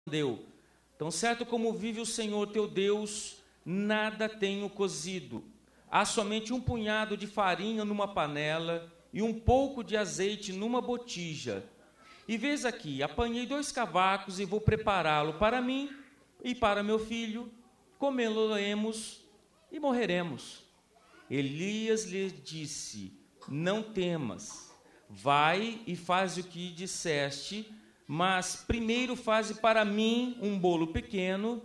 respondeu: tão certo como vive o Senhor teu Deus, nada tenho cozido. Há somente um punhado de farinha numa panela e um pouco de azeite numa botija. E vês aqui, apanhei 2 cavacos e vou prepará-lo para mim e para meu filho. Comê-lo-emos e morreremos. Elias lhe disse: não temas, vai e faz o que disseste, mas primeiro faze para mim um bolo pequeno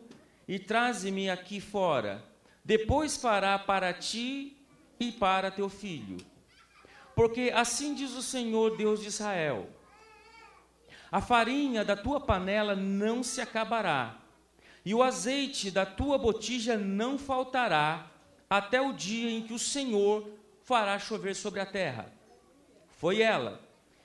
e traze-me aqui fora. Depois fará para ti e para teu filho. Porque assim diz o Senhor Deus de Israel: a farinha da tua panela não se acabará, e o azeite da tua botija não faltará, até o dia em que o Senhor fará chover sobre a terra. Foi ela,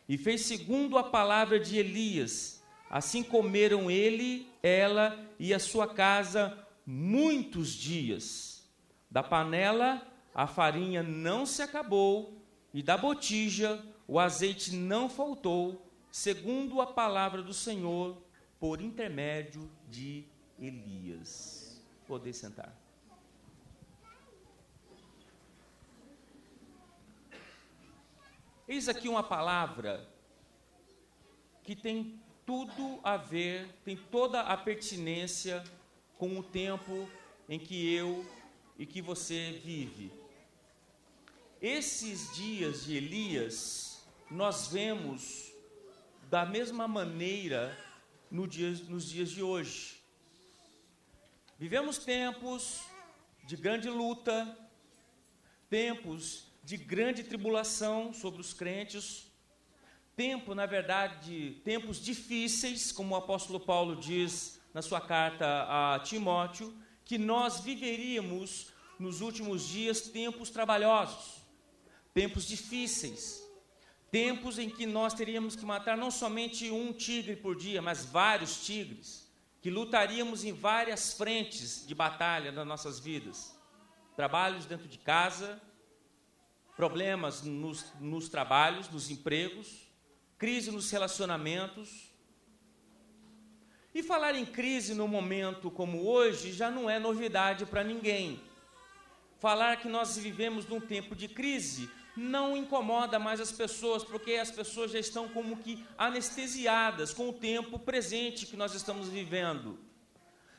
e fez segundo a palavra de Elias. Assim comeram ele, ela e a sua casa muitos dias. Da panela a farinha não se acabou, e da botija o azeite não faltou, segundo a palavra do Senhor, por intermédio de Elias. Podem sentar. Eis aqui uma palavra que tem tudo a ver, tem toda a pertinência com o tempo em que eu e que você vive. Esses dias de Elias, nós vemos da mesma maneira nos dias de hoje. Vivemos tempos de grande luta, tempos de grande tribulação sobre os crentes, na verdade, tempos difíceis, como o apóstolo Paulo diz na sua carta a Timóteo, que nós viveríamos nos últimos dias tempos trabalhosos, tempos difíceis, tempos em que nós teríamos que matar não somente um tigre por dia, mas vários tigres, que lutaríamos em várias frentes de batalha nas nossas vidas, trabalhos dentro de casa, problemas nos trabalhos, nos empregos, crise nos relacionamentos. E falar em crise num momento como hoje já não é novidade para ninguém. Falar que nós vivemos num tempo de crise não incomoda mais as pessoas, porque as pessoas já estão como que anestesiadas com o tempo presente que nós estamos vivendo.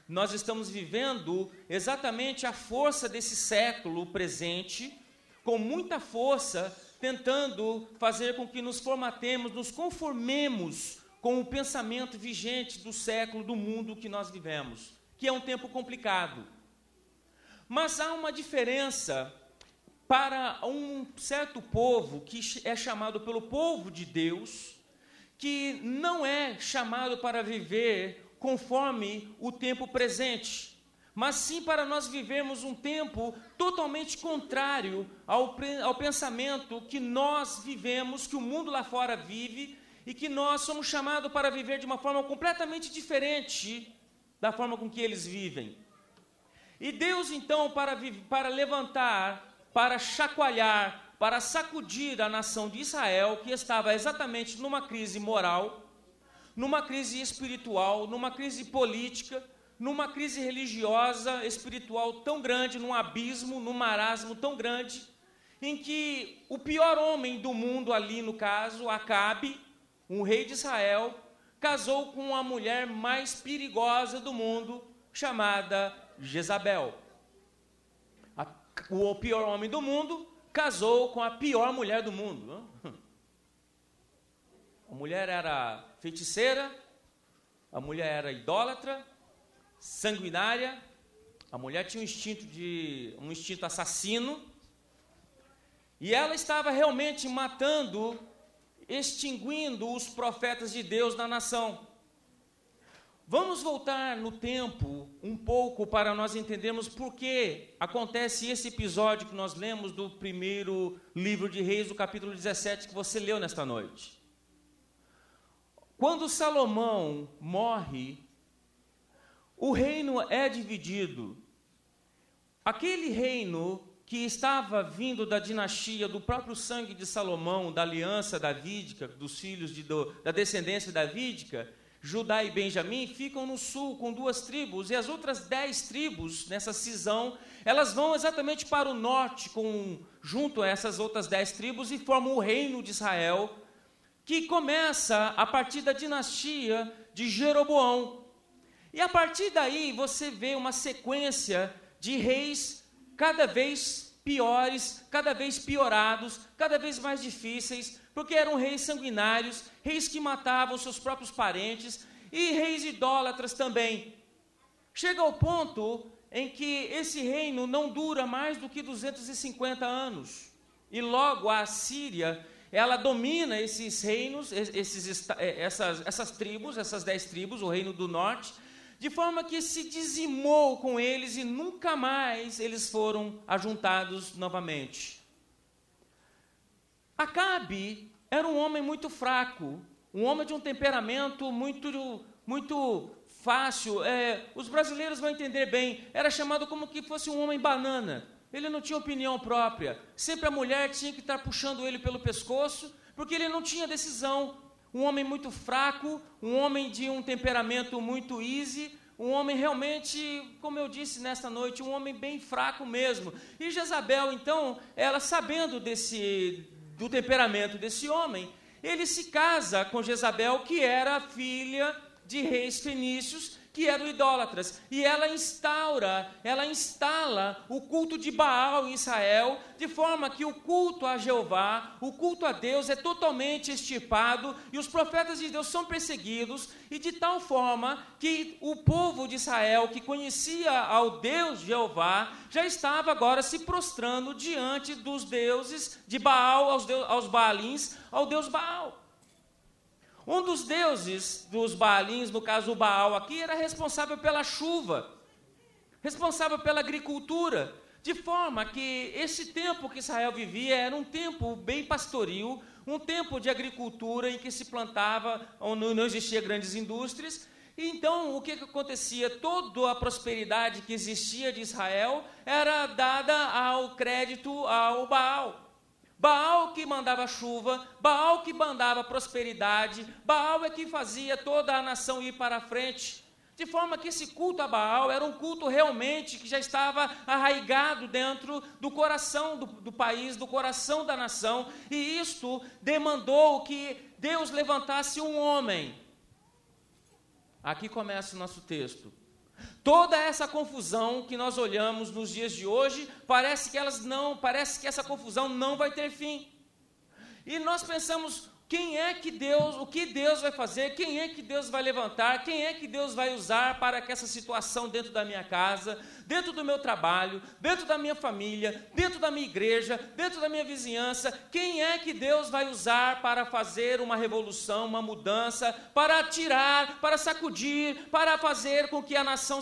Nós estamos vivendo exatamente a força desse século presente, com muita força, tentando fazer com que nos formatemos, nos conformemos com o pensamento vigente do século, do mundo que nós vivemos, que é um tempo complicado. Mas há uma diferença para um certo povo, que é chamado pelo povo de Deus, que não é chamado para viver conforme o tempo presente, mas sim para nós vivermos um tempo totalmente contrário ao pensamento que nós vivemos, que o mundo lá fora vive, e que nós somos chamados para viver de uma forma completamente diferente da forma com que eles vivem. E Deus, então, para levantar, para chacoalhar, para sacudir a nação de Israel, que estava exatamente numa crise moral, numa crise espiritual, numa crise política, numa crise religiosa, espiritual tão grande, num abismo, num marasmo tão grande, em que o pior homem do mundo ali, no caso, Acabe, um rei de Israel, casou com a mulher mais perigosa do mundo, chamada Jezabel. O pior homem do mundo casou com a pior mulher do mundo. A mulher era feiticeira, a mulher era idólatra, sanguinária, a mulher tinha um instinto assassino, e ela estava realmente matando, extinguindo os profetas de Deus na nação. Vamos voltar no tempo um pouco para nós entendermos por que acontece esse episódio que nós lemos do primeiro livro de Reis, do capítulo 17, que você leu nesta noite. Quando Salomão morre, o reino é dividido. Aquele reino que estava vindo da dinastia, do próprio sangue de Salomão, da aliança davídica, dos filhos da descendência davídica, Judá e Benjamim ficam no sul com 2 tribos, e as outras 10 tribos, nessa cisão, elas vão exatamente para o norte, junto a essas outras 10 tribos, e formam o reino de Israel, que começa a partir da dinastia de Jeroboão. E a partir daí você vê uma sequência de reis cada vez piores, cada vez piorados, cada vez mais difíceis, porque eram reis sanguinários, reis que matavam seus próprios parentes e reis idólatras também. Chega ao ponto em que esse reino não dura mais do que 250 anos. E logo a Assíria, ela domina esses reinos, essas tribos, essas 10 tribos, o reino do norte, de forma que se dizimou com eles e nunca mais eles foram ajuntados novamente. Acabe era um homem muito fraco, um homem de um temperamento muito fácil. Os brasileiros vão entender bem, era chamado como que fosse um homem banana. Ele não tinha opinião própria, sempre a mulher tinha que estar puxando ele pelo pescoço, porque ele não tinha decisão. Um homem muito fraco, um homem de um temperamento muito easy, um homem realmente, como eu disse nesta noite, um homem bem fraco mesmo. E Jezabel, então, ela sabendo do temperamento desse homem, ele se casa com Jezabel, que era filha de reis fenícios, que eram idólatras, e ela instala o culto de Baal em Israel, de forma que o culto a Jeová, o culto a Deus é totalmente extirpado, e os profetas de Deus são perseguidos, e de tal forma que o povo de Israel, que conhecia ao Deus Jeová, já estava agora se prostrando diante dos deuses de Baal, aos Baalins, ao Deus Baal. Um dos deuses dos Baalins, no caso o Baal aqui, era responsável pela chuva, responsável pela agricultura, de forma que esse tempo que Israel vivia era um tempo bem pastoril, um tempo de agricultura em que se plantava, onde não existia grandes indústrias. E então, o que acontecia? Toda a prosperidade que existia de Israel era dada ao crédito ao Baal. Baal que mandava chuva, Baal que mandava prosperidade, Baal é que fazia toda a nação ir para a frente. De forma que esse culto a Baal era um culto realmente que já estava arraigado dentro do coração do país, do coração da nação. E isto demandou que Deus levantasse um homem. Aqui começa o nosso texto. Toda essa confusão que nós olhamos nos dias de hoje, parece que essa confusão não vai ter fim. E nós pensamos, o que Deus vai fazer, quem é que Deus vai levantar, quem é que Deus vai usar para que essa situação dentro da minha casa, dentro do meu trabalho, dentro da minha família, dentro da minha igreja, dentro da minha vizinhança, quem é que Deus vai usar para fazer uma revolução, uma mudança, para tirar, para sacudir, para fazer com que a nação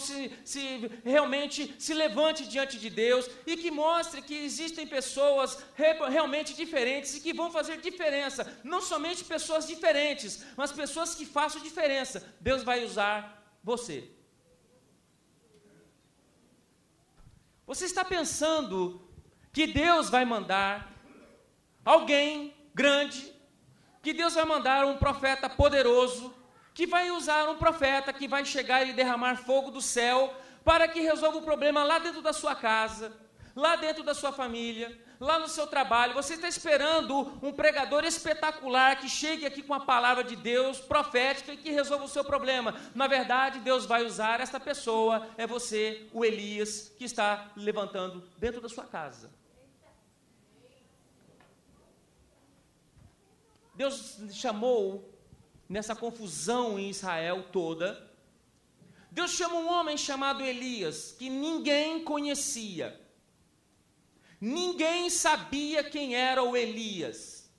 realmente se levante diante de Deus e que mostre que existem pessoas realmente diferentes e que vão fazer diferença, não somente pessoas diferentes, mas pessoas que façam diferença. Deus vai usar você. Você está pensando que Deus vai mandar alguém grande, que Deus vai mandar um profeta poderoso, que vai usar um profeta que vai chegar e derramar fogo do céu para que resolva o problema lá dentro da sua casa, lá dentro da sua família, lá no seu trabalho. Você está esperando um pregador espetacular que chegue aqui com a palavra de Deus profética e que resolva o seu problema. Na verdade, Deus vai usar esta pessoa, é você, o Elias, que está levantando dentro da sua casa. Deus chamou, nessa confusão em Israel toda, Deus chama um homem chamado Elias, que ninguém conhecia. Ninguém sabia quem era o Elias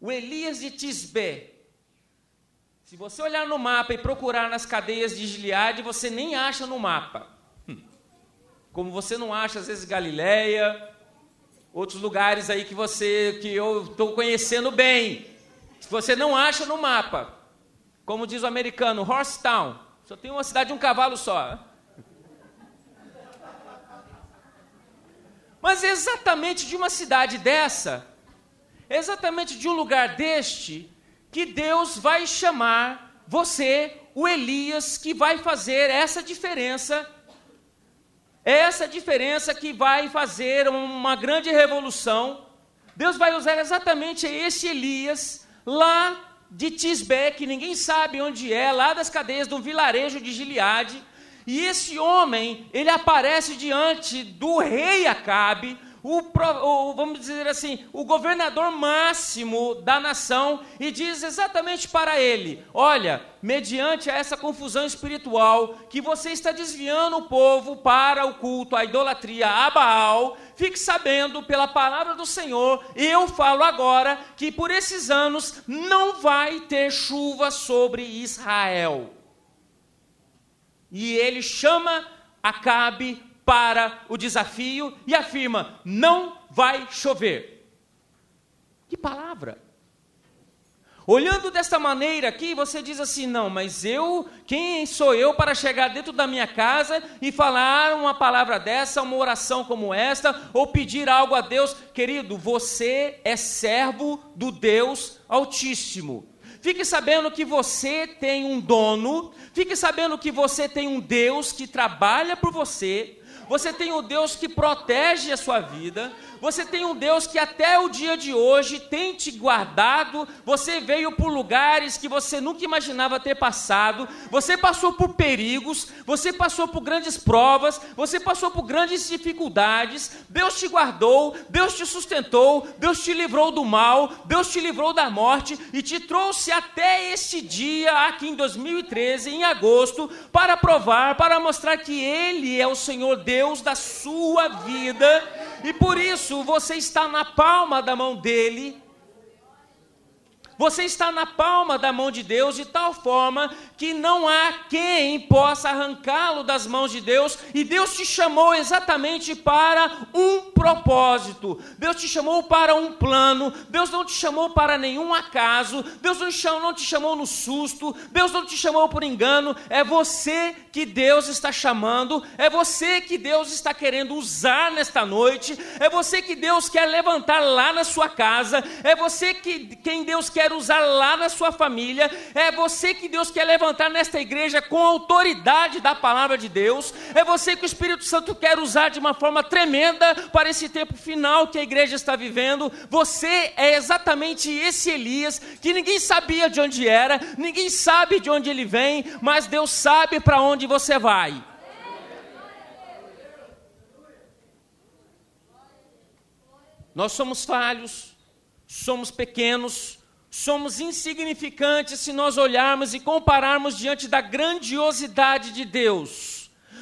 de Tisbé. Se você olhar no mapa e procurar nas cadeias de Gileade, você nem acha no mapa. Como você não acha, às vezes, Galileia, outros lugares aí que eu estou conhecendo bem. Você não acha no mapa. Como diz o americano, Horsetown. Só tem uma cidade de um cavalo só. Mas exatamente de uma cidade dessa, exatamente de um lugar deste, que Deus vai chamar você o Elias que vai fazer essa diferença que vai fazer uma grande revolução. Deus vai usar exatamente esse Elias, lá de Tisbé, que ninguém sabe onde é, lá das cadeias de um vilarejo de Gileade. E esse homem, ele aparece diante do rei Acabe, vamos dizer assim, o governador máximo da nação, e diz exatamente para ele: olha, mediante essa confusão espiritual, que você está desviando o povo para o culto, a idolatria a Baal, fique sabendo, pela palavra do Senhor, eu falo agora, que por esses anos não vai ter chuva sobre Israel. E ele chama Acabe para o desafio e afirma: não vai chover. Que palavra! Olhando desta maneira aqui, você diz assim: não, mas quem sou eu para chegar dentro da minha casa e falar uma palavra dessa, uma oração como esta, ou pedir algo a Deus? Querido, você é servo do Deus Altíssimo. Fique sabendo que você tem um dono, fique sabendo que você tem um Deus que trabalha por você. Você tem um Deus que protege a sua vida. Você tem um Deus que até o dia de hoje tem te guardado. Você veio por lugares que você nunca imaginava ter passado. Você passou por perigos. Você passou por grandes provas. Você passou por grandes dificuldades. Deus te guardou. Deus te sustentou. Deus te livrou do mal. Deus te livrou da morte. E te trouxe até este dia, aqui em 2013, em agosto, para provar, para mostrar que Ele é o Senhor Deus da sua vida. E por isso você está na palma da mão dele. Você está na palma da mão de Deus, de tal forma que não há quem possa arrancá-lo das mãos de Deus. E Deus te chamou exatamente para um propósito. Deus te chamou para um plano. Deus não te chamou para nenhum acaso. Deus não te chamou no susto. Deus não te chamou por engano. É você que Deus está chamando. É você que Deus está querendo usar nesta noite. É você que Deus quer levantar lá na sua casa. É você quem Deus quer usar lá na sua família. É você que Deus quer levantar nesta igreja com a autoridade da palavra de Deus. É você que o Espírito Santo quer usar de uma forma tremenda para esse tempo final que a igreja está vivendo. Você é exatamente esse Elias que ninguém sabia de onde era, ninguém sabe de onde ele vem, mas Deus sabe para onde você vai. Nós somos falhos, somos pequenos, somos insignificantes se nós olharmos e compararmos diante da grandiosidade de Deus.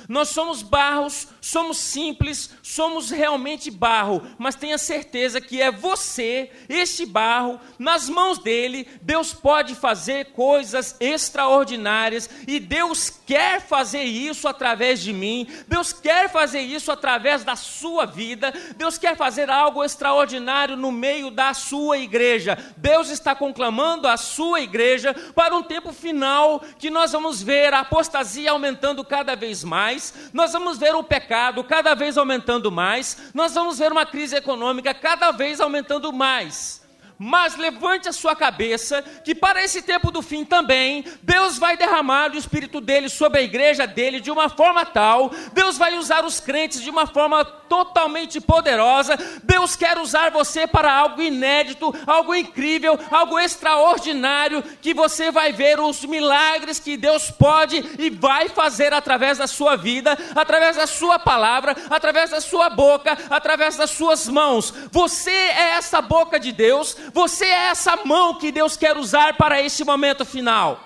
Nós somos barros, somos simples, somos realmente barro, mas tenha certeza que é você, este barro, nas mãos dele. Deus pode fazer coisas extraordinárias e Deus quer fazer isso através de mim. Deus quer fazer isso através da sua vida. Deus quer fazer algo extraordinário no meio da sua igreja. Deus está conclamando a sua igreja para um tempo final que nós vamos ver a apostasia aumentando cada vez mais. Nós vamos ver o pecado cada vez aumentando mais. Nós vamos ver uma crise econômica cada vez aumentando mais. Mas levante a sua cabeça, que para esse tempo do fim também, Deus vai derramar o Espírito dele sobre a igreja dele de uma forma tal. Deus vai usar os crentes de uma forma totalmente poderosa. Deus quer usar você para algo inédito, algo incrível, algo extraordinário, que você vai ver os milagres que Deus pode e vai fazer através da sua vida, através da sua palavra, através da sua boca, através das suas mãos. Você é essa boca de Deus. Você é essa mão que Deus quer usar para esse momento final.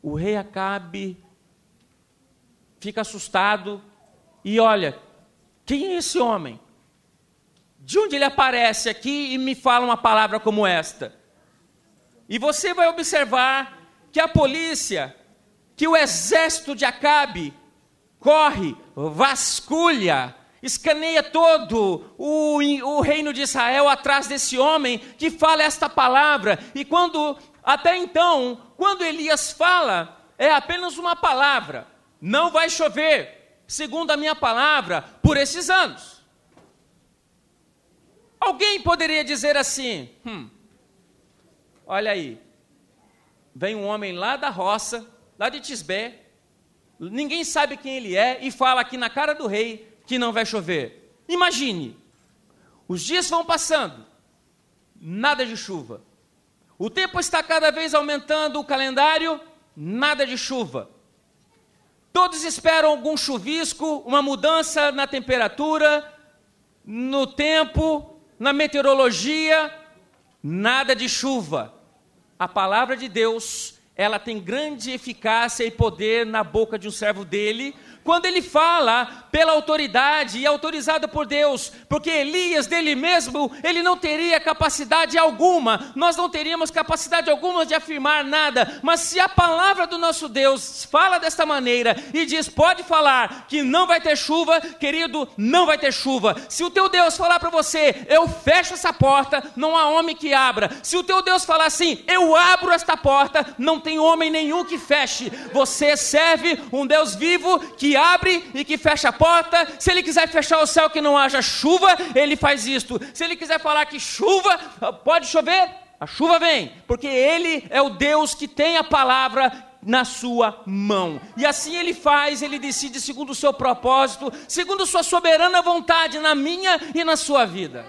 O rei Acabe fica assustado e olha, quem é esse homem? De onde ele aparece aqui e me fala uma palavra como esta? E você vai observar que a polícia, que o exército de Acabe corre, vasculha, escaneia todo o reino de Israel atrás desse homem que fala esta palavra. E até então, quando Elias fala, é apenas uma palavra: não vai chover, segundo a minha palavra, por esses anos. Alguém poderia dizer assim, olha aí, vem um homem lá da roça, lá de Tisbé, ninguém sabe quem ele é, e fala aqui na cara do rei que não vai chover. Imagine, os dias vão passando, nada de chuva. O tempo está cada vez aumentando, o calendário, nada de chuva. Todos esperam algum chuvisco, uma mudança na temperatura, no tempo, na meteorologia, nada de chuva. A palavra de Deus, ela tem grande eficácia e poder na boca de um servo dele, quando ele fala pela autoridade e autorizado por Deus, porque Elias dele mesmo, ele não teria capacidade alguma, nós não teríamos capacidade alguma de afirmar nada, mas se a palavra do nosso Deus fala desta maneira e diz, pode falar que não vai ter chuva, querido, não vai ter chuva. Se o teu Deus falar para você, eu fecho essa porta, não há homem que abra. Se o teu Deus falar assim, eu abro esta porta, não tem homem nenhum que feche. Você serve um Deus vivo que abre e que fecha a porta. Se ele quiser fechar o céu que não haja chuva, ele faz isto. Se ele quiser falar que chuva, pode chover, a chuva vem, porque ele é o Deus que tem a palavra na sua mão. E assim ele faz, ele decide segundo o seu propósito, segundo sua soberana vontade na minha e na sua vida.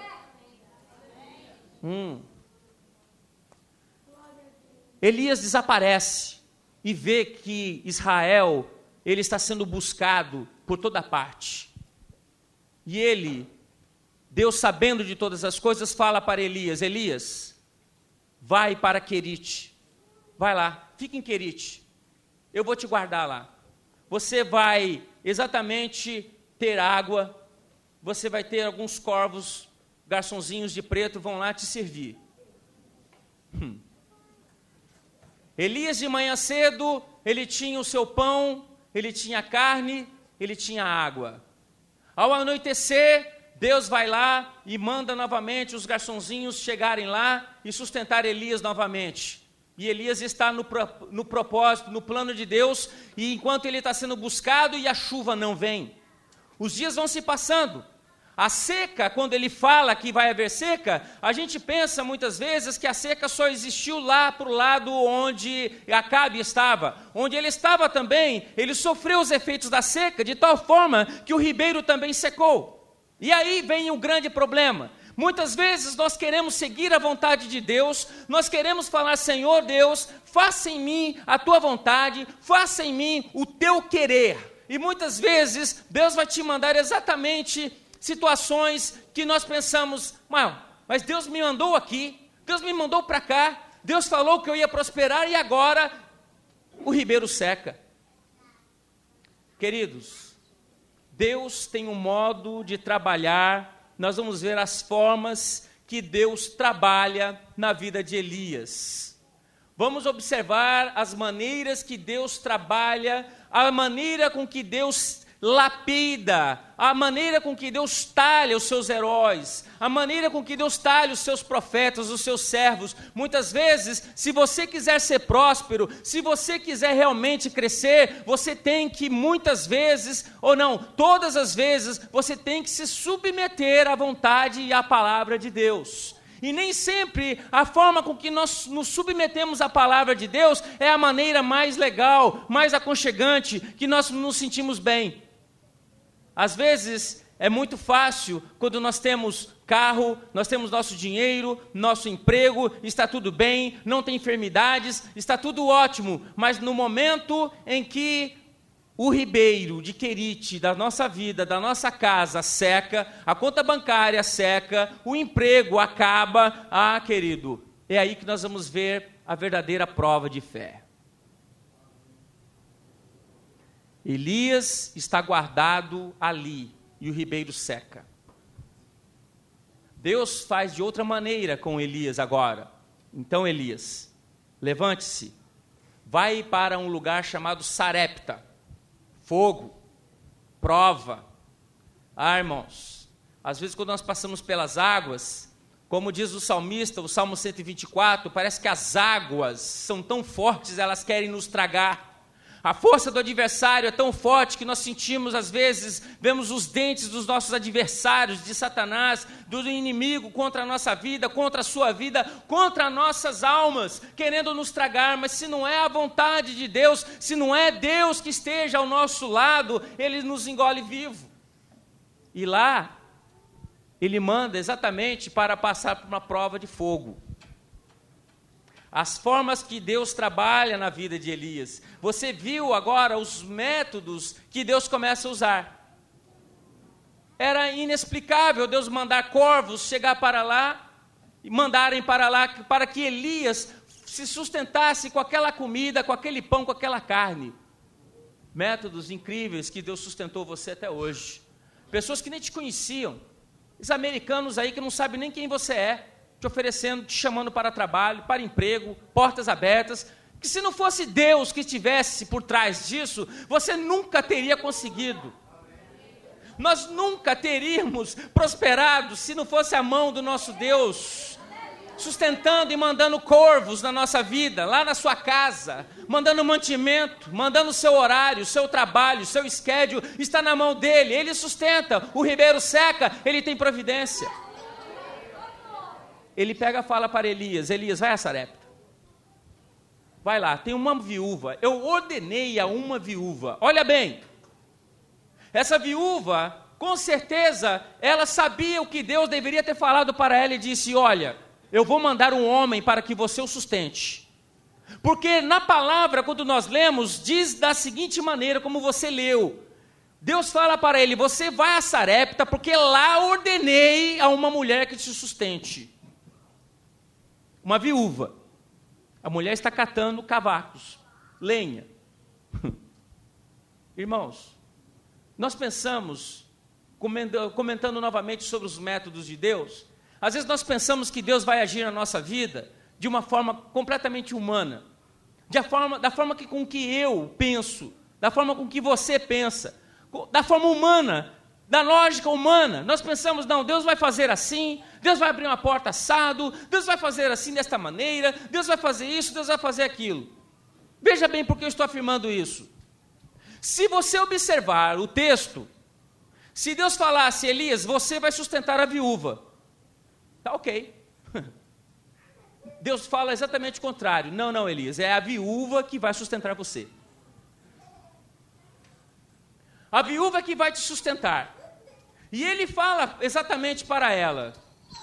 Elias desaparece e vê que Israel, ele está sendo buscado por toda parte. E ele, Deus sabendo de todas as coisas, fala para Elias, Elias, vai para Querite, vai lá, fica em Querite, eu vou te guardar lá. Você vai exatamente ter água, você vai ter alguns corvos, garçonzinhos de preto, vão lá te servir. Elias de manhã cedo, ele tinha o seu pão, ele tinha carne, ele tinha água. Ao anoitecer, Deus vai lá e manda novamente os garçonzinhos chegarem lá e sustentar Elias novamente. E Elias está no propósito, no plano de Deus, e enquanto ele está sendo buscado e a chuva não vem. Os dias vão se passando. A seca, quando ele fala que vai haver seca, a gente pensa muitas vezes que a seca só existiu lá para o lado onde Acabe estava. Onde ele estava também, ele sofreu os efeitos da seca, de tal forma que o ribeiro também secou. E aí vem o grande problema. Muitas vezes nós queremos seguir a vontade de Deus, nós queremos falar, Senhor Deus, faça em mim a tua vontade, faça em mim o teu querer. E muitas vezes Deus vai te mandar exatamente situações que nós pensamos, mas Deus me mandou aqui, Deus me mandou para cá, Deus falou que eu ia prosperar e agora o ribeiro seca. Queridos, Deus tem um modo de trabalhar, nós vamos ver as formas que Deus trabalha na vida de Elias. Vamos observar as maneiras que Deus trabalha, a maneira com que Deus lapida, a maneira com que Deus talha os seus heróis, a maneira com que Deus talha os seus profetas, os seus servos. Muitas vezes, se você quiser ser próspero, se você quiser realmente crescer, você tem que muitas vezes, ou não, todas as vezes, você tem que se submeter à vontade e à palavra de Deus. E nem sempre a forma com que nós nos submetemos à palavra de Deus é a maneira mais legal, mais aconchegante, que nós nos sentimos bem. Às vezes é muito fácil quando nós temos carro, nós temos nosso dinheiro, nosso emprego, está tudo bem, não tem enfermidades, está tudo ótimo, mas no momento em que o ribeiro de Querite, da nossa vida, da nossa casa seca, a conta bancária seca, o emprego acaba, querido, é aí que nós vamos ver a verdadeira prova de fé. Elias está guardado ali e o ribeiro seca. Deus faz de outra maneira com Elias agora. Então Elias, levante-se, vai para um lugar chamado Sarepta. Fogo, prova. Irmãos, às vezes quando nós passamos pelas águas, como diz o salmista, o Salmo 124, parece que as águas são tão fortes, elas querem nos tragar. A força do adversário é tão forte que nós sentimos, às vezes, vemos os dentes dos nossos adversários, de Satanás, do inimigo contra a nossa vida, contra a sua vida, contra nossas almas, querendo nos tragar. Mas se não é a vontade de Deus, se não é Deus que esteja ao nosso lado, Ele nos engole vivo. E lá, Ele manda exatamente para passar por uma prova de fogo. As formas que Deus trabalha na vida de Elias. Você viu agora os métodos que Deus começa a usar. Era inexplicável Deus mandar corvos chegar para lá, e mandarem para lá, para que Elias se sustentasse com aquela comida, com aquele pão, com aquela carne. Métodos incríveis que Deus sustentou você até hoje. Pessoas que nem te conheciam. Os americanos aí que não sabem nem quem você é. Te oferecendo, te chamando para trabalho, para emprego, portas abertas, que se não fosse Deus que estivesse por trás disso, você nunca teria conseguido. Nós nunca teríamos prosperado se não fosse a mão do nosso Deus, sustentando e mandando corvos na nossa vida, lá na sua casa, mandando mantimento, mandando o seu horário, o seu trabalho, o seu schedule, está na mão dele, ele sustenta, o ribeiro seca, ele tem providência. Ele pega e fala para Elias, Elias, vai a Sarepta. Vai lá, tem uma viúva. Eu ordenei a uma viúva. Olha bem, essa viúva, com certeza, ela sabia o que Deus deveria ter falado para ela e disse, olha, eu vou mandar um homem para que você o sustente. Porque na palavra, quando nós lemos, diz da seguinte maneira, como você leu. Deus fala para ele, você vai a Sarepta, porque lá ordenei a uma mulher que te sustente. Uma viúva. A mulher está catando cavacos, lenha. Irmãos, nós pensamos, comentando novamente sobre os métodos de Deus, às vezes nós pensamos que Deus vai agir na nossa vida de uma forma completamente humana, da forma com que eu penso, da forma com que você pensa, da forma humana, da lógica humana. Nós pensamos, não, Deus vai fazer assim, Deus vai abrir uma porta assado, Deus vai fazer assim desta maneira, Deus vai fazer isso, Deus vai fazer aquilo. Veja bem por que eu estou afirmando isso. Se você observar o texto, se Deus falasse, Elias, você vai sustentar a viúva, tá ok. Deus fala exatamente o contrário. Não, não, Elias, é a viúva que vai sustentar você. A viúva que vai te sustentar. E ele fala exatamente para ela,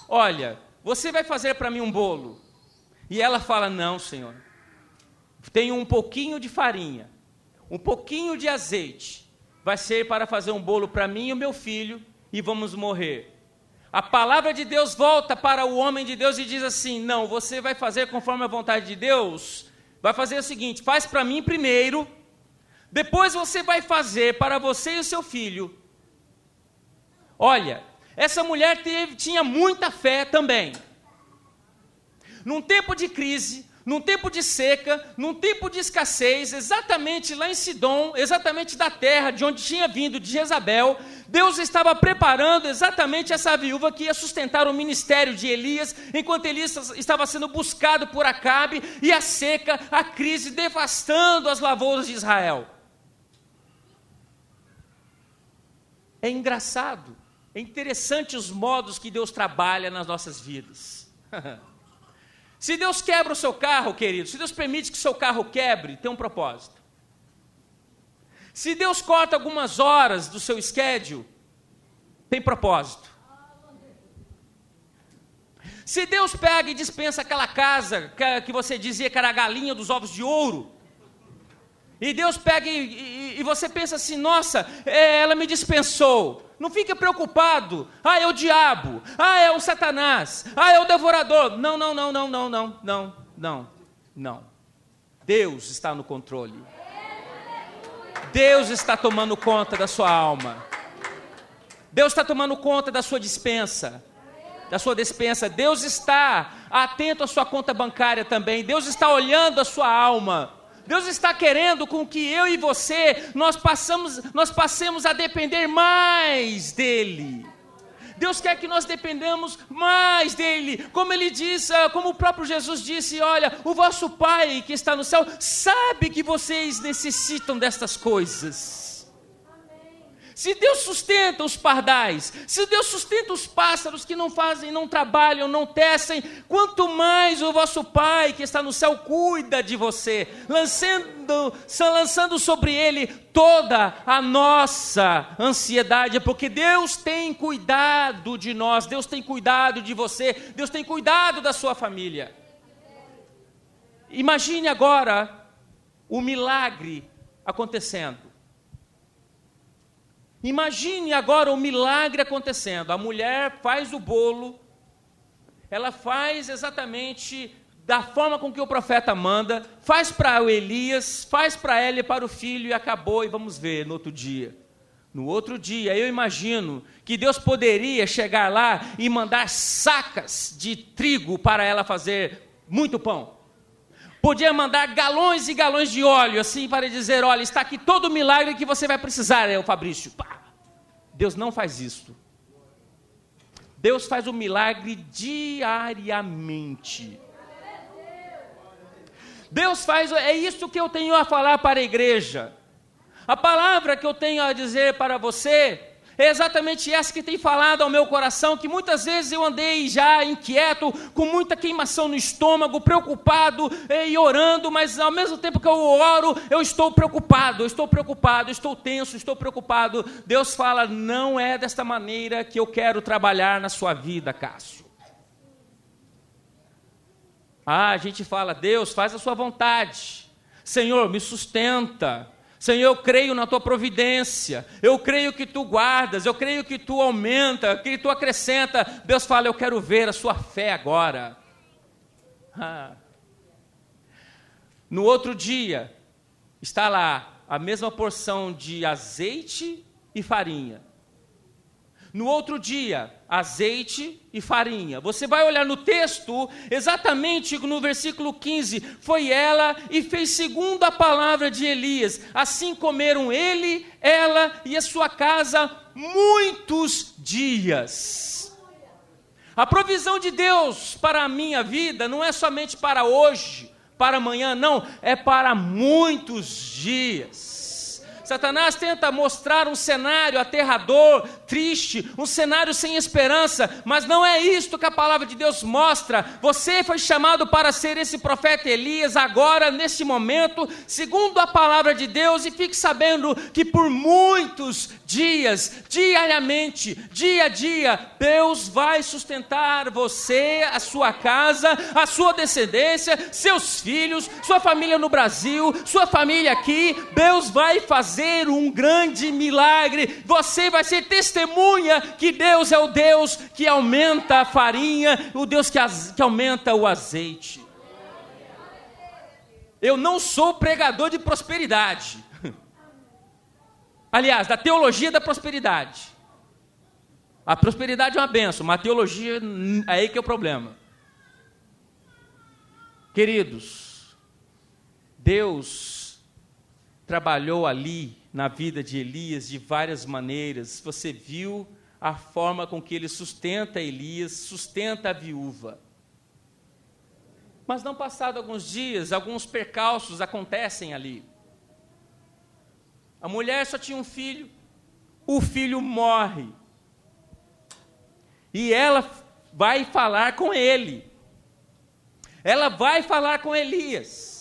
olha, você vai fazer para mim um bolo. E ela fala, não, Senhor, tenho um pouquinho de farinha, um pouquinho de azeite, vai ser para fazer um bolo para mim e o meu filho, e vamos morrer. A palavra de Deus volta para o homem de Deus e diz assim, não, você vai fazer conforme a vontade de Deus, vai fazer o seguinte, faz para mim primeiro, depois você vai fazer para você e o seu filho. Olha, essa mulher tinha muita fé também. Num tempo de crise, num tempo de seca, num tempo de escassez, exatamente lá em Sidom, exatamente da terra de onde tinha vindo, de Jezabel, Deus estava preparando exatamente essa viúva que ia sustentar o ministério de Elias, enquanto Elias estava sendo buscado por Acabe, e a seca, a crise, devastando as lavouras de Israel. É engraçado, é interessante os modos que Deus trabalha nas nossas vidas. Se Deus quebra o seu carro, querido, se Deus permite que o seu carro quebre, tem um propósito. Se Deus corta algumas horas do seu schedule, tem propósito. Se Deus pega e dispensa aquela casa que você dizia que era a galinha dos ovos de ouro, e Deus pega e você pensa assim, nossa, ela me dispensou. Não fique preocupado. Ah, é o diabo. Ah, é o Satanás. Ah, é o devorador. Não. Deus está no controle. Deus está tomando conta da sua alma. Deus está tomando conta da sua despensa. Deus está atento à sua conta bancária também. Deus está olhando a sua alma. Deus está querendo com que eu e você, nós passemos a depender mais dEle. Deus quer que nós dependamos mais dEle. Como Ele diz, como o próprio Jesus disse, olha, o vosso Pai que está no céu sabe que vocês necessitam destas coisas. Se Deus sustenta os pardais, se Deus sustenta os pássaros que não fazem, não trabalham, não tecem, quanto mais o vosso Pai que está no céu cuida de você, lançando sobre Ele toda a nossa ansiedade, porque Deus tem cuidado de nós, Deus tem cuidado de você, Deus tem cuidado da sua família. Imagine agora o milagre acontecendo. Imagine agora o milagre acontecendo. A mulher faz o bolo, ela faz exatamente da forma com que o profeta manda, faz para o Elias, faz para ela e para o filho e acabou, e vamos ver no outro dia. No outro dia, eu imagino que Deus poderia chegar lá e mandar sacas de trigo para ela fazer muito pão. Podia mandar galões e galões de óleo, assim, para dizer, olha, está aqui todo o milagre que você vai precisar, o Fabrício. Pá. Deus não faz isso. Deus faz o milagre diariamente. Deus faz, é isso que eu tenho a falar para a igreja. A palavra que eu tenho a dizer para você é exatamente essa que tem falado ao meu coração, que muitas vezes eu andei já inquieto, com muita queimação no estômago, preocupado e orando, mas ao mesmo tempo que eu oro, eu estou preocupado, estou tenso, estou preocupado. Deus fala, não é desta maneira que eu quero trabalhar na sua vida, Cássio. A gente fala, Deus, faz a sua vontade. Senhor, me sustenta. Senhor, eu creio na tua providência, eu creio que tu guardas, eu creio que tu aumenta, que tu acrescenta. Deus fala, eu quero ver a sua fé agora. No outro dia, está lá a mesma porção de azeite e farinha. No outro dia, azeite e farinha. Você vai olhar no texto, exatamente no versículo 15. Foi ela e fez segundo a palavra de Elias. Assim comeram ele, ela e a sua casa muitos dias. A provisão de Deus para a minha vida não é somente para hoje, para amanhã, não. É para muitos dias. Satanás tenta mostrar um cenário aterrador, triste, um cenário sem esperança, mas não é isto que a palavra de Deus mostra. Você foi chamado para ser esse profeta Elias agora, neste momento, segundo a palavra de Deus, e fique sabendo que por muitos dias, diariamente, dia a dia, Deus vai sustentar você, a sua casa, a sua descendência, seus filhos, sua família no Brasil, sua família aqui. Deus vai fazer um grande milagre. Você vai ser testemunha que Deus é o Deus que aumenta a farinha, o Deus que aumenta o azeite. Eu não sou pregador de prosperidade. Aliás, da teologia da prosperidade. A prosperidade é uma bênção, mas a teologia, aí que é o problema. Queridos, Deus trabalhou ali na vida de Elias de várias maneiras. Você viu a forma com que ele sustenta Elias, sustenta a viúva. Mas não passado alguns dias, alguns percalços acontecem ali. A mulher só tinha um filho, o filho morre. E ela vai falar com ele. Ela vai falar com Elias.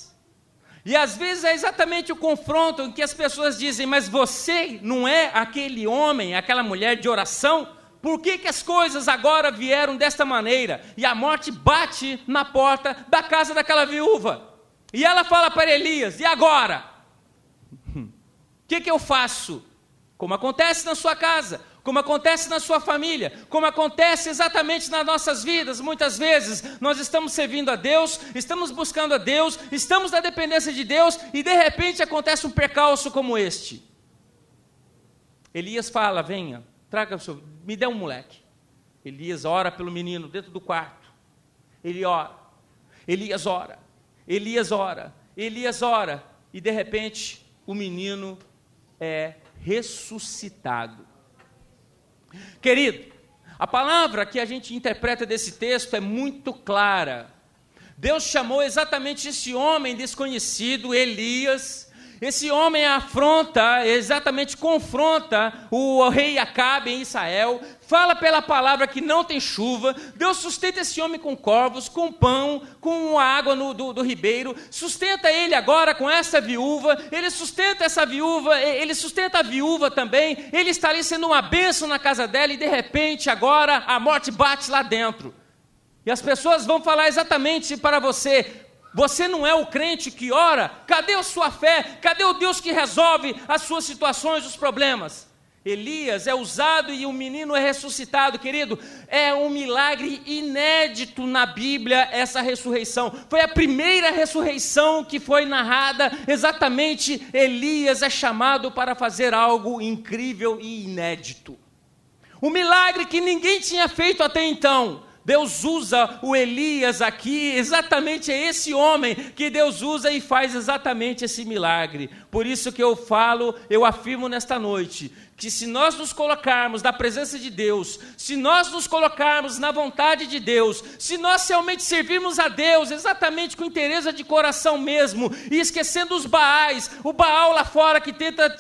E às vezes é exatamente o confronto em que as pessoas dizem, mas você não é aquele homem, aquela mulher de oração? Por que as coisas agora vieram desta maneira? E a morte bate na porta da casa daquela viúva. E ela fala para Elias, e agora? O que eu faço? Como acontece na sua casa, como acontece na sua família, como acontece exatamente nas nossas vidas. Muitas vezes nós estamos servindo a Deus, estamos buscando a Deus, estamos na dependência de Deus e de repente acontece um percalço como este. Elias fala, venha, traga o seu, me dê um moleque. Elias ora pelo menino dentro do quarto. Ele ora, Elias ora, Elias ora, Elias ora e de repente o menino é ressuscitado. Querido, A palavra que a gente interpreta desse texto é muito clara. Deus chamou exatamente esse homem desconhecido, Elias. Esse homem afronta, exatamente confronta o rei Acabe em Israel, fala pela palavra que não tem chuva. Deus sustenta esse homem com corvos, com pão, com a água do ribeiro, sustenta ele agora com essa viúva, ele sustenta essa viúva, ele sustenta a viúva também, ele está ali sendo uma bênção na casa dela e de repente agora a morte bate lá dentro. E as pessoas vão falar exatamente para você: você não é o crente que ora? Cadê a sua fé? Cadê o Deus que resolve as suas situações, os problemas? Elias é usado e o menino é ressuscitado, querido. É um milagre inédito na Bíblia essa ressurreição. Foi a primeira ressurreição que foi narrada. Exatamente, Elias é chamado para fazer algo incrível e inédito. Um milagre que ninguém tinha feito até então. Deus usa o Elias aqui, exatamente é esse homem que Deus usa e faz exatamente esse milagre. Por isso que eu afirmo nesta noite, que se nós nos colocarmos na presença de Deus, se nós nos colocarmos na vontade de Deus, se nós realmente servirmos a Deus, exatamente com interesse de coração mesmo, e esquecendo os Baais, o Baal lá fora que tenta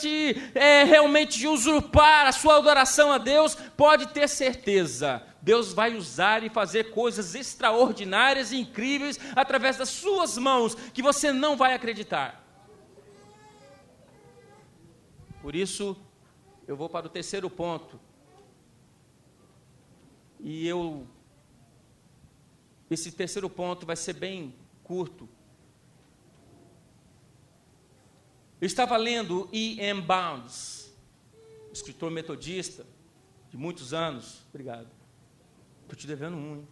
realmente usurpar a sua adoração a Deus, pode ter certeza, Deus vai usar e fazer coisas extraordinárias e incríveis através das suas mãos, que você não vai acreditar. Por isso, eu vou para o terceiro ponto. Esse terceiro ponto vai ser bem curto. Eu estava lendo E.M. Bounds, escritor metodista de muitos anos. Obrigado. Estou te devendo um, hein?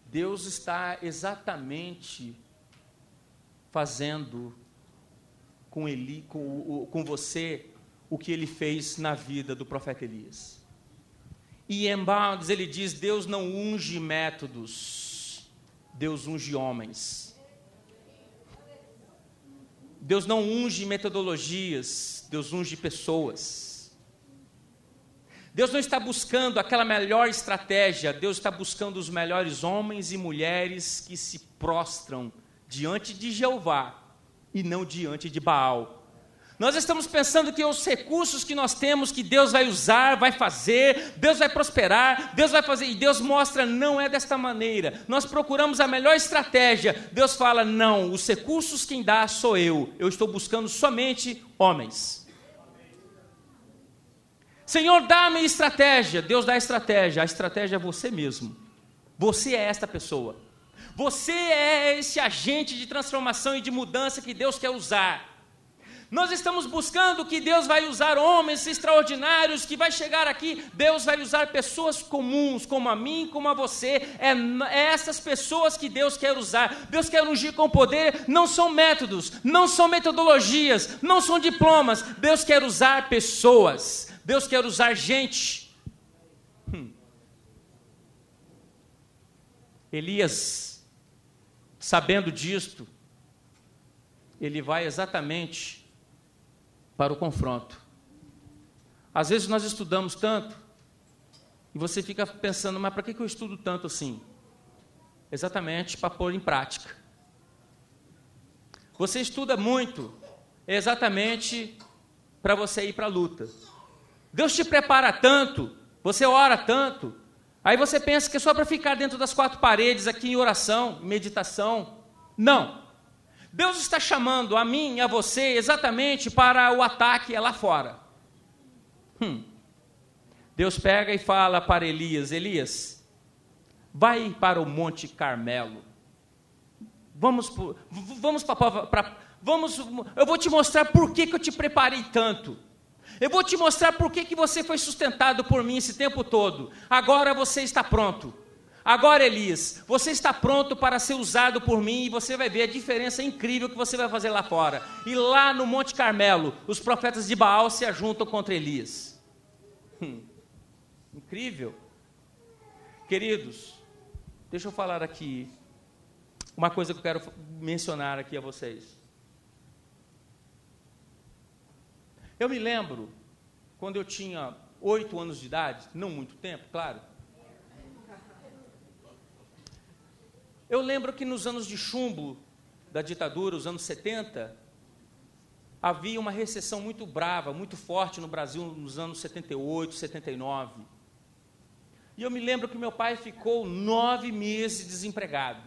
Deus está exatamente fazendo com você o que ele fez na vida do profeta Elias. E em Bounds ele diz: Deus não unge métodos, Deus unge homens. Deus não unge metodologias, Deus unge pessoas. Deus não está buscando aquela melhor estratégia, Deus está buscando os melhores homens e mulheres que se prostram diante de Jeová e não diante de Baal. Nós estamos pensando que os recursos que nós temos, que Deus vai usar, vai fazer, Deus vai prosperar, Deus vai fazer, e Deus mostra, não é desta maneira. Nós procuramos a melhor estratégia, Deus fala, não, os recursos quem dá sou eu estou buscando somente homens. Senhor, dá-me estratégia. Deus dá a estratégia é você mesmo. Você é esta pessoa. Você é esse agente de transformação e de mudança que Deus quer usar. Nós estamos buscando que Deus vai usar homens extraordinários, que vai chegar aqui, Deus vai usar pessoas comuns, como a mim, como a você, é essas pessoas que Deus quer usar. Deus quer ungir com poder, não são métodos, não são metodologias, não são diplomas, Deus quer usar pessoas, Deus quer usar gente. Elias, sabendo disto, ele vai exatamente para o confronto. Às vezes nós estudamos tanto, e você fica pensando, mas para que eu estudo tanto assim? Exatamente para pôr em prática. Você estuda muito, exatamente para você ir para a luta. Deus te prepara tanto, você ora tanto, aí você pensa que é só para ficar dentro das quatro paredes aqui em oração, em meditação. Não. Deus está chamando a mim e a você exatamente para o ataque lá fora. Deus pega e fala para Elias, Elias, vai para o Monte Carmelo. Eu vou te mostrar por que eu te preparei tanto. Eu vou te mostrar por que você foi sustentado por mim esse tempo todo. Agora você está pronto. Agora, Elias, você está pronto para ser usado por mim e você vai ver a diferença incrível que você vai fazer lá fora. E lá no Monte Carmelo, os profetas de Baal se ajuntam contra Elias. Incrível. Queridos, deixa eu falar aqui uma coisa que eu quero mencionar aqui a vocês. Eu me lembro, quando eu tinha 8 anos de idade, não muito tempo, claro. Eu lembro que nos anos de chumbo da ditadura, os anos 70, havia uma recessão muito brava, muito forte no Brasil nos anos 78, 79. E eu me lembro que meu pai ficou 9 meses desempregado.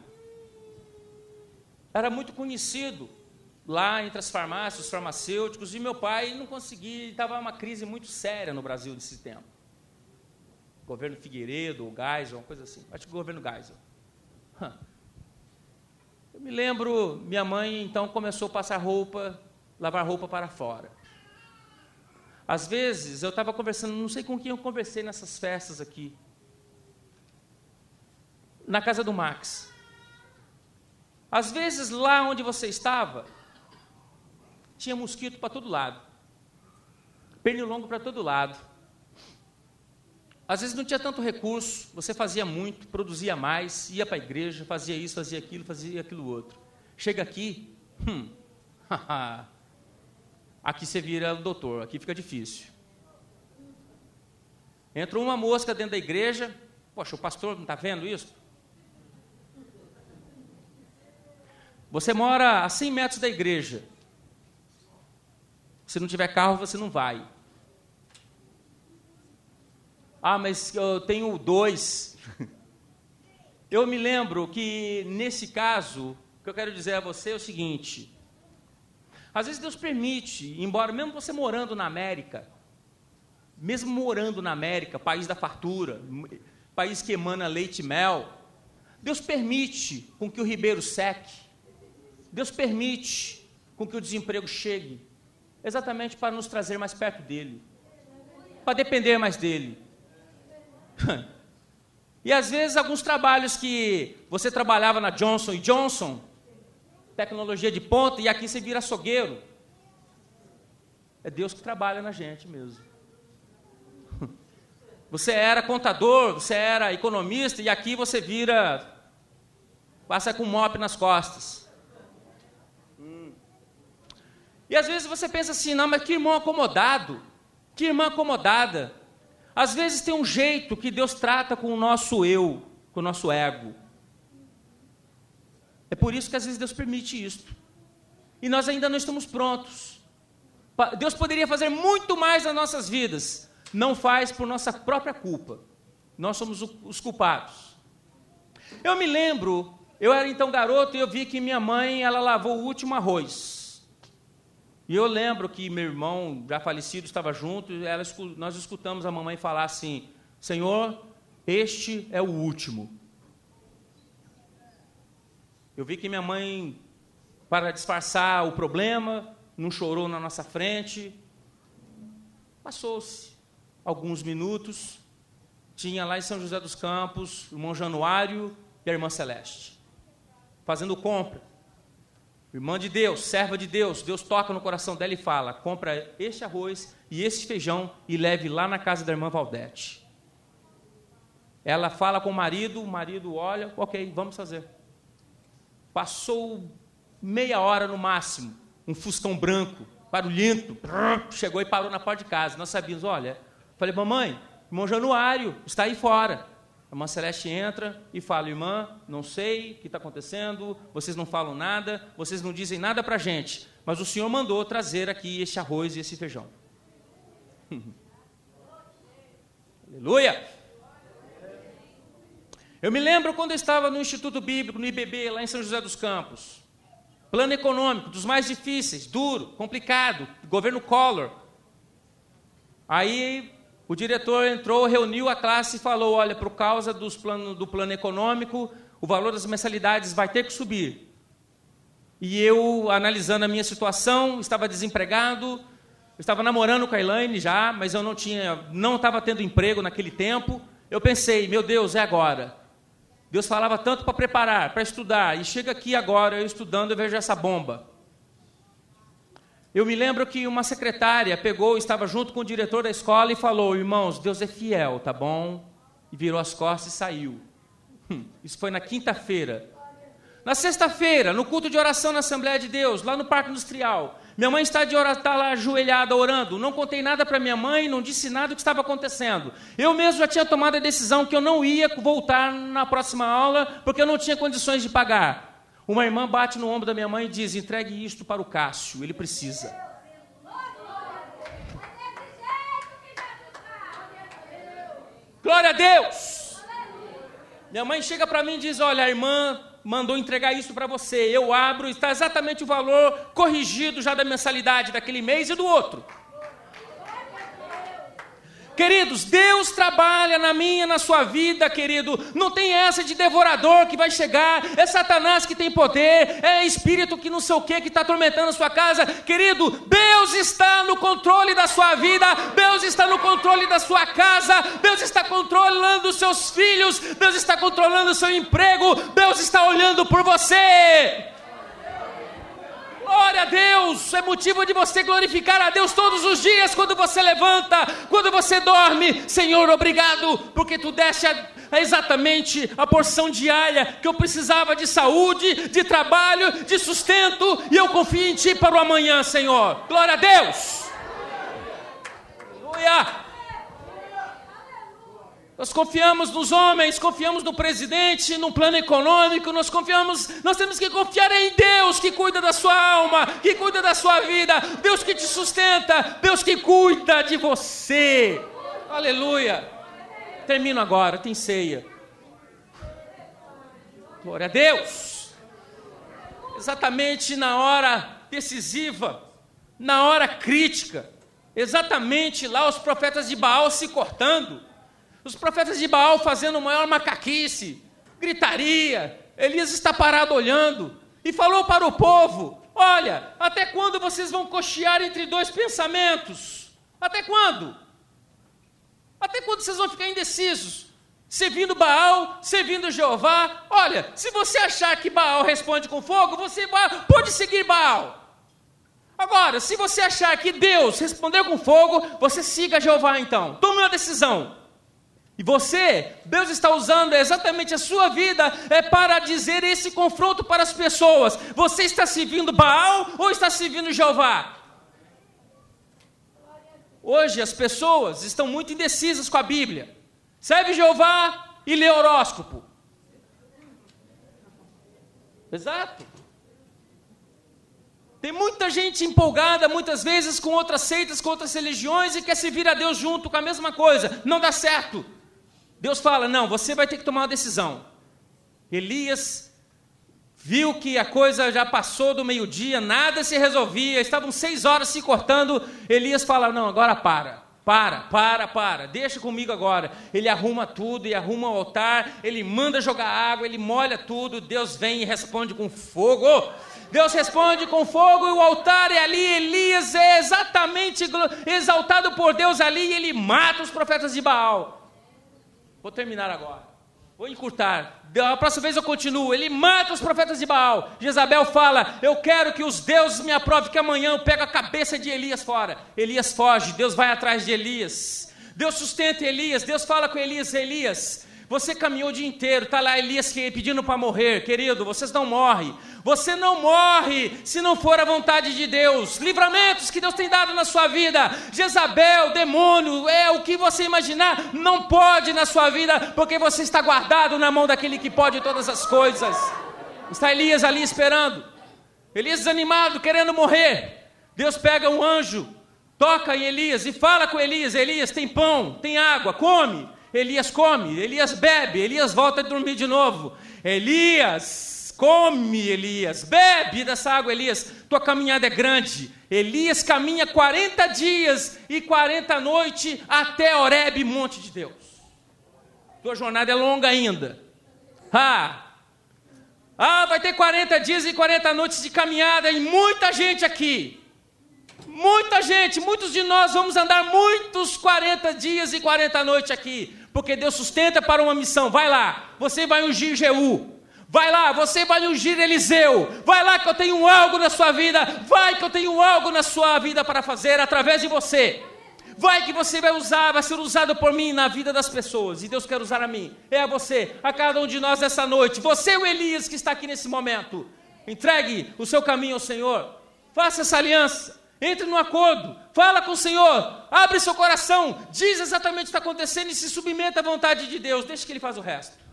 Era muito conhecido lá entre as farmácias, os farmacêuticos, e meu pai não conseguia, estava uma crise muito séria no Brasil nesse tempo. Governo Figueiredo, ou Geisel, uma coisa assim. Acho que o governo Geisel. Eu me lembro, minha mãe então começou a passar roupa, lavar roupa para fora. Às vezes, eu estava conversando, não sei com quem eu conversei nessas festas aqui, na casa do Max. Às vezes, lá onde você estava, tinha mosquito para todo lado, pernilongo para todo lado. Às vezes não tinha tanto recurso, você fazia muito, produzia mais, ia para a igreja, fazia isso, fazia aquilo outro. Chega aqui, aqui você vira o doutor, aqui fica difícil. Entrou uma mosca dentro da igreja, poxa, o pastor não está vendo isso? Você mora a 100 metros da igreja. Se não tiver carro, você não vai. Ah, mas eu tenho 2. Eu me lembro que, nesse caso, o que eu quero dizer a você é o seguinte. Às vezes Deus permite, embora mesmo você morando na América, país da fartura, país que emana leite e mel, Deus permite com que o ribeiro seque, Deus permite com que o desemprego chegue, exatamente para nos trazer mais perto dele, para depender mais dele. E às vezes alguns trabalhos que você trabalhava na Johnson & Johnson, tecnologia de ponta, e aqui você vira açougueiro. É Deus que trabalha na gente mesmo. Você era contador, você era economista, e aqui você passa com um mop nas costas. E às vezes você pensa assim, não, mas que irmão acomodado, que irmã acomodada. Às vezes tem um jeito que Deus trata com o nosso eu, com o nosso ego. É por isso que às vezes Deus permite isso. E nós ainda não estamos prontos. Deus poderia fazer muito mais nas nossas vidas. Não faz por nossa própria culpa. Nós somos os culpados. Eu me lembro, eu era então garoto e eu vi que minha mãe, ela lavou o último arroz. E eu lembro que meu irmão, já falecido, estava junto, e nós escutamos a mamãe falar assim, Senhor, este é o último. Eu vi que minha mãe, para disfarçar o problema, não chorou na nossa frente. Passou-se alguns minutos, tinha lá em São José dos Campos, o irmão Januário e a irmã Celeste, fazendo compra. Irmã de Deus, serva de Deus, Deus toca no coração dela e fala, compra este arroz e este feijão e leve lá na casa da irmã Valdete. Ela fala com o marido olha, ok, vamos fazer. Passou meia hora no máximo, um fuscão branco, barulhento, chegou e parou na porta de casa. Nós sabíamos, olha, falei, mamãe, irmão Januário está aí fora. A irmã Celeste entra e fala, irmã, não sei o que está acontecendo, vocês não falam nada, vocês não dizem nada para a gente, mas o Senhor mandou trazer aqui este arroz e esse feijão. Aleluia! Eu me lembro quando eu estava no Instituto Bíblico, no IBB, lá em São José dos Campos. Plano econômico, dos mais difíceis, duro, complicado, governo Collor. Aí o diretor entrou, reuniu a classe e falou, olha, por causa do plano econômico, o valor das mensalidades vai ter que subir. E eu, analisando a minha situação, estava desempregado, estava namorando com a Elaine já, mas eu não estava tendo emprego naquele tempo. Eu pensei, meu Deus, é agora. Deus falava tanto para preparar, para estudar, e chega aqui agora, eu estudando, eu vejo essa bomba. Eu me lembro que uma secretária pegou, estava junto com o diretor da escola e falou, irmãos, Deus é fiel, tá bom? E virou as costas e saiu. Isso foi na quinta-feira. Na sexta-feira, no culto de oração na Assembleia de Deus, lá no Parque Industrial, Minha mãe está lá ajoelhada, orando. Não contei nada para minha mãe, não disse nada do que estava acontecendo. Eu mesmo já tinha tomado a decisão que eu não ia voltar na próxima aula, porque eu não tinha condições de pagar. Uma irmã bate no ombro da minha mãe e diz: entregue isto para o Cássio, ele precisa. Glória a Deus! Minha mãe chega para mim e diz: olha, a irmã mandou entregar isso para você. Eu abro, está exatamente o valor corrigido já da mensalidade daquele mês e do outro. Queridos, Deus trabalha na minha e na sua vida, querido. Não tem essa de devorador que vai chegar, é Satanás que tem poder, é espírito que não sei o que está atormentando a sua casa. Querido, Deus está no controle da sua vida, Deus está no controle da sua casa, Deus está controlando os seus filhos, Deus está controlando o seu emprego, Deus está olhando por você. Glória a Deus, é motivo de você glorificar a Deus todos os dias, quando você levanta, quando você dorme. Senhor, obrigado, porque tu deste exatamente a porção diária que eu precisava de saúde, de trabalho, de sustento, e eu confio em ti para o amanhã, Senhor. Glória a Deus. Aleluia. Nós confiamos nos homens, confiamos no presidente, no plano econômico, nós temos que confiar em Deus que cuida da sua alma, que cuida da sua vida, Deus que te sustenta, Deus que cuida de você. Aleluia. Termino agora, tem ceia. Glória a Deus. Exatamente na hora decisiva, na hora crítica, exatamente lá os profetas de Baal se cortando, os profetas de Baal fazendo maior macaquice, gritaria. Elias está parado olhando e falou para o povo: olha, até quando vocês vão cochear entre dois pensamentos? Até quando? Até quando vocês vão ficar indecisos? Servindo Baal, servindo Jeová? Olha, se você achar que Baal responde com fogo, você pode seguir Baal. Agora, se você achar que Deus respondeu com fogo, você siga Jeová então. Tome uma decisão. E Deus está usando exatamente a sua vida para dizer esse confronto para as pessoas. Você está servindo Baal ou está servindo Jeová? Hoje as pessoas estão muito indecisas com a Bíblia. Serve Jeová e lê horóscopo. Exato. Tem muita gente empolgada, muitas vezes, com outras seitas, com outras religiões, e quer servir a Deus junto com a mesma coisa. Não dá certo. Deus fala: não, você vai ter que tomar uma decisão. Elias viu que a coisa já passou do meio-dia, nada se resolvia, estavam 6 horas se cortando. Elias fala: não, agora para, deixa comigo agora. Ele arruma tudo, e arruma o altar, ele manda jogar água, ele molha tudo. Deus vem e responde com fogo. Deus responde com fogo, e o altar é ali. Elias é exatamente exaltado por Deus ali, e ele mata os profetas de Baal. Vou terminar agora, vou encurtar, a próxima vez eu continuo. Ele mata os profetas de Baal. Jezabel fala: eu quero que os deuses me aprovem, que amanhã eu pego a cabeça de Elias fora. Elias foge, Deus vai atrás de Elias, Deus sustenta Elias, Deus fala com Elias: Elias, você caminhou o dia inteiro, está lá Elias pedindo para morrer. Querido, você não morre se não for a vontade de Deus. Livramentos que Deus tem dado na sua vida, Jezabel, demônio, o que você imaginar, não pode na sua vida, porque você está guardado na mão daquele que pode todas as coisas. Está Elias ali esperando, Elias desanimado, querendo morrer. Deus pega um anjo, toca em Elias e fala com Elias: Elias, tem pão, tem água, come. Elias come, Elias bebe, Elias volta a dormir de novo. Elias, come, Elias, bebe dessa água, Elias, tua caminhada é grande. Elias caminha 40 dias e 40 noites até Horebe, monte de Deus. Tua jornada é longa ainda. Vai ter 40 dias e 40 noites de caminhada, e muita gente aqui. Muita gente, muitos de nós vamos andar muitos 40 dias e 40 noites aqui, porque Deus sustenta para uma missão. Vai lá, você vai ungir Jeú. Vai lá, você vai ungir Eliseu. Vai lá que eu tenho algo na sua vida. Vai que eu tenho algo na sua vida para fazer através de você. Vai que você vai ser usado por mim na vida das pessoas. E Deus quer usar a mim, a você, a cada um de nós nessa noite. Você é o Elias que está aqui nesse momento. Entregue o seu caminho ao Senhor. faça essa aliança, entre no acordo, fala com o Senhor, abre seu coração, diz exatamente o que está acontecendo e se submeta à vontade de Deus, deixa que Ele faz o resto.